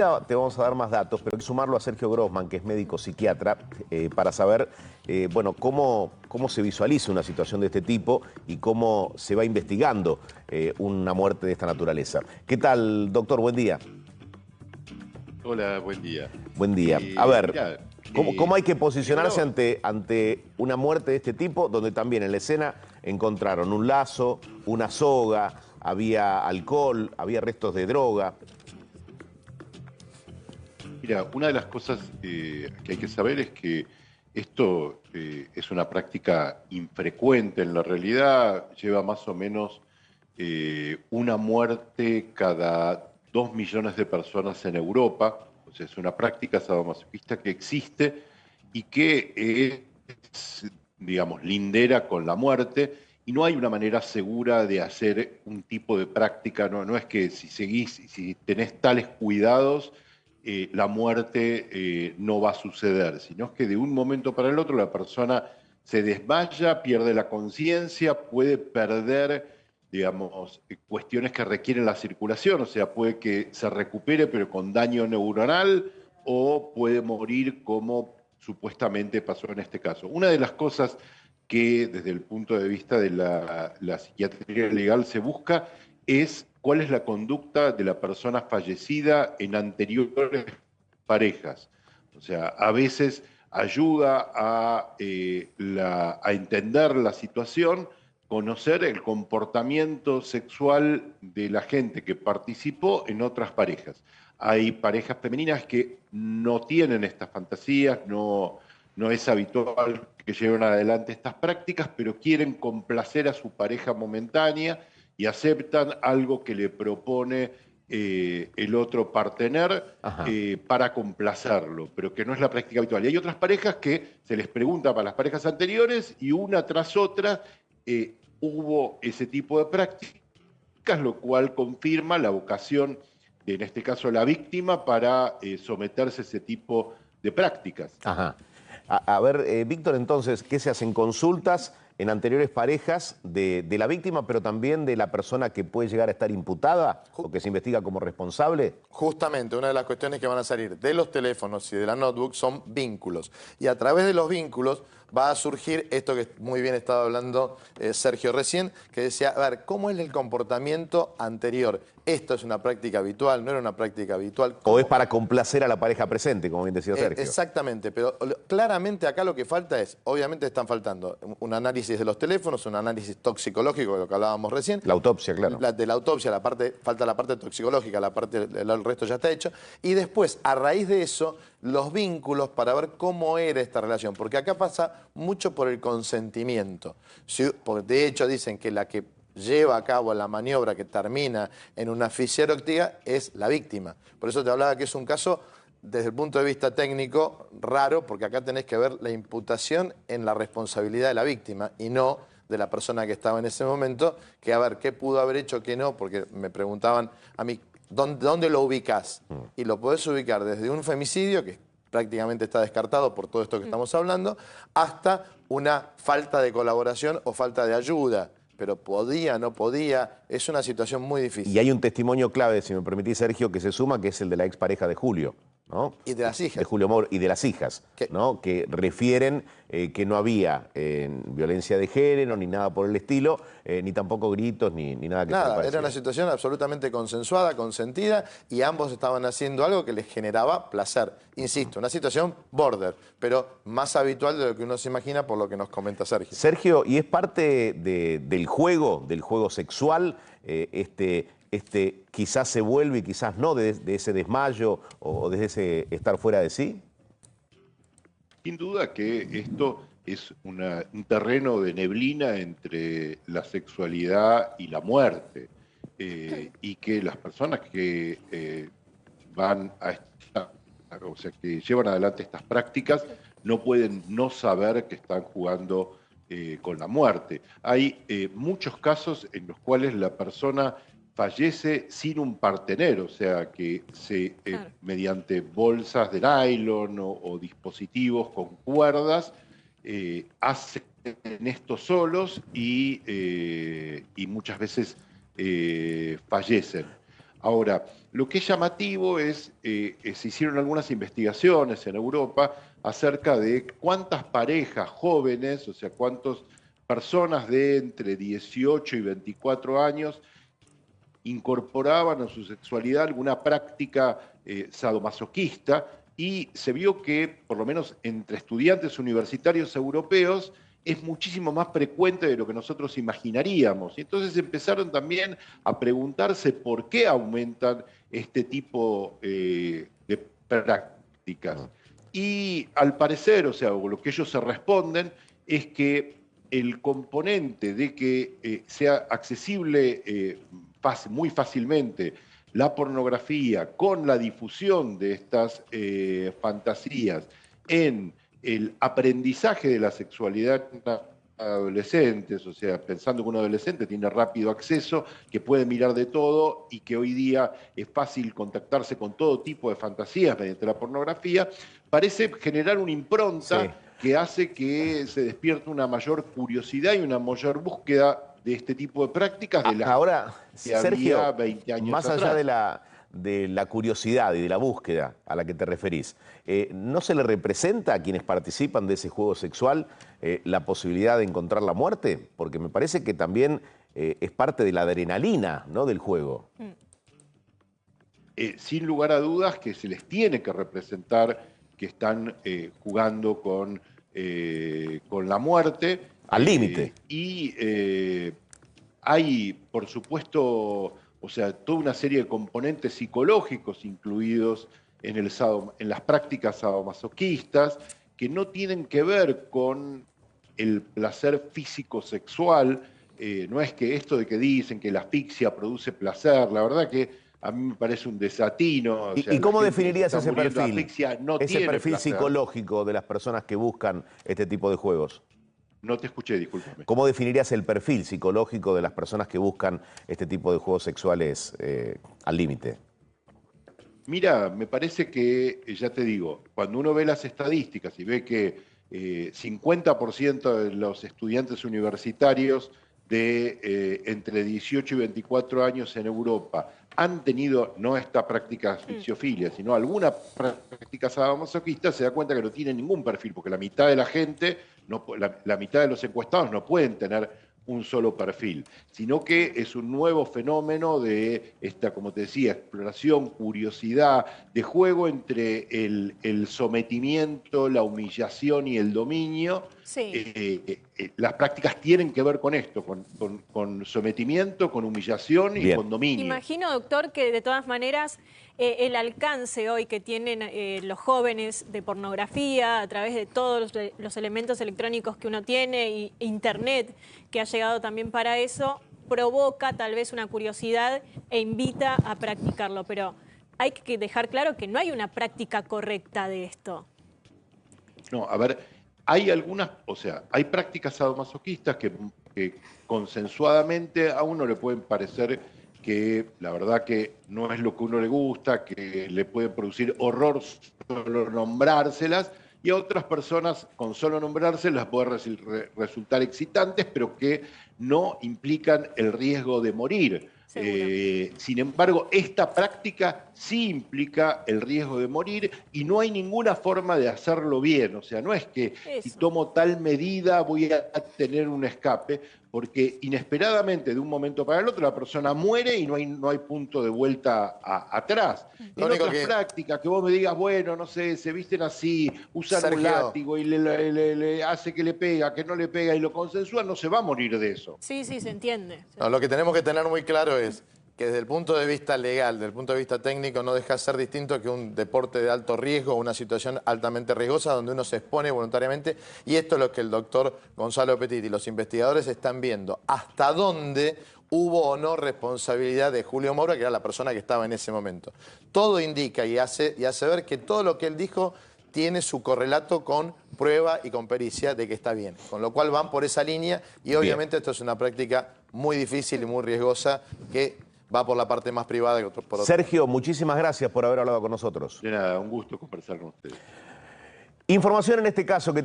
Enseguida te vamos a dar más datos, pero hay que sumarlo a Sergio Grossman, que es médico psiquiatra, para saber bueno, cómo se visualiza una situación de este tipo y cómo se va investigando una muerte de esta naturaleza. ¿Qué tal, doctor? Buen día. Hola, buen día. Buen día. A ver, Mirá, ¿cómo hay que posicionarse primero, ante una muerte de este tipo, donde también en la escena encontraron un lazo, una soga, había alcohol, había restos de droga? mira, una de las cosas que hay que saber es que esto es una práctica infrecuente en la realidad, lleva más o menos una muerte cada 2 millones de personas en Europa, o sea, es una práctica sadomasoquista que existe y que es, digamos, lindera con la muerte, y no hay una manera segura de hacer un tipo de práctica, no es que si seguís, si tenés tales cuidados, la muerte no va a suceder, sino que de un momento para el otro la persona se desmaya, pierde la conciencia, puede perder, digamos, cuestiones que requieren la circulación, o sea, puede que se recupere pero con daño neuronal, o puede morir como supuestamente pasó en este caso. Una de las cosas que desde el punto de vista de la psiquiatría legal se busca es cuál es la conducta de la persona fallecida en anteriores parejas. O sea, a veces ayuda a entender la situación, conocer el comportamiento sexual de la gente que participó en otras parejas. Hay parejas femeninas que no tienen estas fantasías, no es habitual que lleven adelante estas prácticas, pero quieren complacer a su pareja momentánea y aceptan algo que le propone el otro partener Ajá. para complacerlo, pero que no es la práctica habitual. Y hay otras parejas que se les pregunta para las parejas anteriores y una tras otra hubo ese tipo de prácticas, lo cual confirma la vocación de, en este caso, la víctima para someterse a ese tipo de prácticas. Ajá. A ver, Víctor, entonces, ¿qué se hacen? ¿Consultas en anteriores parejas de la víctima, pero también de la persona que puede llegar a estar imputada o que se investiga como responsable? Justamente, una de las cuestiones que van a salir de los teléfonos y de la notebook son vínculos. Y a través de los vínculos va a surgir esto que muy bien estaba hablando Sergio recién, que decía, a ver, ¿cómo es el comportamiento anterior? ¿Esto es una práctica habitual? ¿No era una práctica habitual? ¿O es para complacer a la pareja presente, como bien decía Sergio? Exactamente, pero claramente acá lo que falta es, obviamente están faltando un análisis de los teléfonos, un análisis toxicológico, de lo que hablábamos recién. La autopsia, claro. De la autopsia, falta la parte toxicológica, el resto ya está hecho. Y después, a raíz de eso, los vínculos para ver cómo era esta relación. Porque acá pasa mucho por el consentimiento. Porque de hecho dicen que la que lleva a cabo la maniobra que termina en una asfixia erótica es la víctima. Por eso te hablaba que es un caso, desde el punto de vista técnico, raro, porque acá tenés que ver la imputación en la responsabilidad de la víctima y no de la persona que estaba en ese momento, que a ver qué pudo haber hecho, qué no, porque me preguntaban a mí, ¿dónde lo ubicás? Y lo podés ubicar desde un femicidio, que prácticamente está descartado por todo esto que estamos hablando, hasta una falta de colaboración o falta de ayuda. Pero podía, no podía, es una situación muy difícil. Y hay un testimonio clave, si me permitís, Sergio, que se suma, que es el de la expareja de Julio, ¿no? Y de las hijas. De Julio Mauro y de las hijas, ¿no? Que refieren que no había violencia de género, ni nada por el estilo, ni tampoco gritos, ni nada que Nada, era una situación absolutamente consensuada, consentida, y ambos estaban haciendo algo que les generaba placer. Insisto, una situación border, pero más habitual de lo que uno se imagina por lo que nos comenta Sergio. Sergio, ¿y es parte del juego sexual, quizás se vuelve y quizás no, de ese desmayo o de ese estar fuera de sí? Sin duda que esto es un terreno de neblina entre la sexualidad y la muerte, y que las personas que van o sea, que llevan adelante estas prácticas no pueden no saber que están jugando con la muerte. Hay muchos casos en los cuales la persona fallece sin un partener, o sea, que mediante bolsas de nylon o dispositivos con cuerdas hacen esto solos y muchas veces fallecen. Ahora, lo que es llamativo es, se hicieron algunas investigaciones en Europa acerca de cuántas parejas jóvenes, o sea, cuántas personas de entre 18 y 24 años incorporaban a su sexualidad alguna práctica sadomasoquista, y se vio que, por lo menos entre estudiantes universitarios europeos, es muchísimo más frecuente de lo que nosotros imaginaríamos. Y entonces empezaron también a preguntarse por qué aumentan este tipo de prácticas. Y al parecer, o sea, lo que ellos se responden es que el componente de que sea accesible muy fácilmente la pornografía con la difusión de estas fantasías en el aprendizaje de la sexualidad adolescentes, o sea, pensando que un adolescente tiene rápido acceso, que puede mirar de todo y que hoy día es fácil contactarse con todo tipo de fantasías mediante la pornografía, parece generar una impronta que hace que se despierte una mayor curiosidad y una mayor búsqueda de este tipo de prácticas de las Ahora, que Sergio, había 20 años más atrás. allá de la curiosidad y de la búsqueda a la que te referís, ¿no se le representa a quienes participan de ese juego sexual la posibilidad de encontrar la muerte? Porque me parece que también es parte de la adrenalina, ¿no?, del juego. Sin lugar a dudas que se les tiene que representar que están jugando con la muerte. Al límite. Hay, por supuesto, o sea, toda una serie de componentes psicológicos incluidos en las prácticas sadomasoquistas que no tienen que ver con el placer físico-sexual. No es que esto de que dicen que la asfixia produce placer, la verdad que a mí me parece un desatino. O sea, ¿Y cómo definirías ese perfil? Ese perfil psicológico de las personas que buscan este tipo de juegos. No te escuché, discúlpame. ¿Cómo definirías el perfil psicológico de las personas que buscan este tipo de juegos sexuales al límite? Mira, me parece que, ya te digo, cuando uno ve las estadísticas y ve que 50% de los estudiantes universitarios de entre 18 y 24 años en Europa han tenido no esta práctica asfixiofilia, sino alguna práctica sadomasoquista, se da cuenta que no tienen ningún perfil, porque la mitad de la gente, la mitad de los encuestados no pueden tener un solo perfil, sino que es un nuevo fenómeno de esta, como te decía, exploración, curiosidad, de juego entre el sometimiento, la humillación y el dominio. Sí. Las prácticas tienen que ver con esto, con sometimiento, con humillación y con dominio. Imagino, doctor, que de todas maneras el alcance hoy que tienen los jóvenes de pornografía a través de todos los elementos electrónicos que uno tiene y Internet, que ha llegado también para eso, provoca tal vez una curiosidad e invita a practicarlo. Pero hay que dejar claro que no hay una práctica correcta de esto. No, a ver, hay algunas, o sea, hay prácticas sadomasoquistas que consensuadamente a uno le pueden parecer que la verdad que no es lo que a uno le gusta, que le puede producir horror solo nombrárselas, y a otras personas con solo nombrárselas puede resultar excitantes, pero que no implican el riesgo de morir. Sin embargo, esta práctica sí implica el riesgo de morir y no hay ninguna forma de hacerlo bien. O sea, no es que si tomo tal medida voy a tener un escape, porque inesperadamente de un momento para el otro la persona muere y no hay punto de vuelta atrás. En otras prácticas que vos me digas, bueno, no sé, se visten así, usan un látigo y le hace que le pega, que no le pega y lo consensúan, no se va a morir de eso. Sí, sí, se entiende. No, lo que tenemos que tener muy claro es que desde el punto de vista legal, desde el punto de vista técnico, no deja de ser distinto que un deporte de alto riesgo o una situación altamente riesgosa donde uno se expone voluntariamente. Y esto es lo que el doctor Gonzalo Petit y los investigadores están viendo. Hasta dónde hubo o no responsabilidad de Julio Moura, que era la persona que estaba en ese momento. Todo indica y hace ver que todo lo que él dijo tiene su correlato con prueba y con pericia de que está bien. Con lo cual van por esa línea y obviamente esto es una práctica muy difícil y muy riesgosa que va por la parte más privada que por otra. Sergio, muchísimas gracias por haber hablado con nosotros. De nada, un gusto conversar con ustedes. Información en este caso que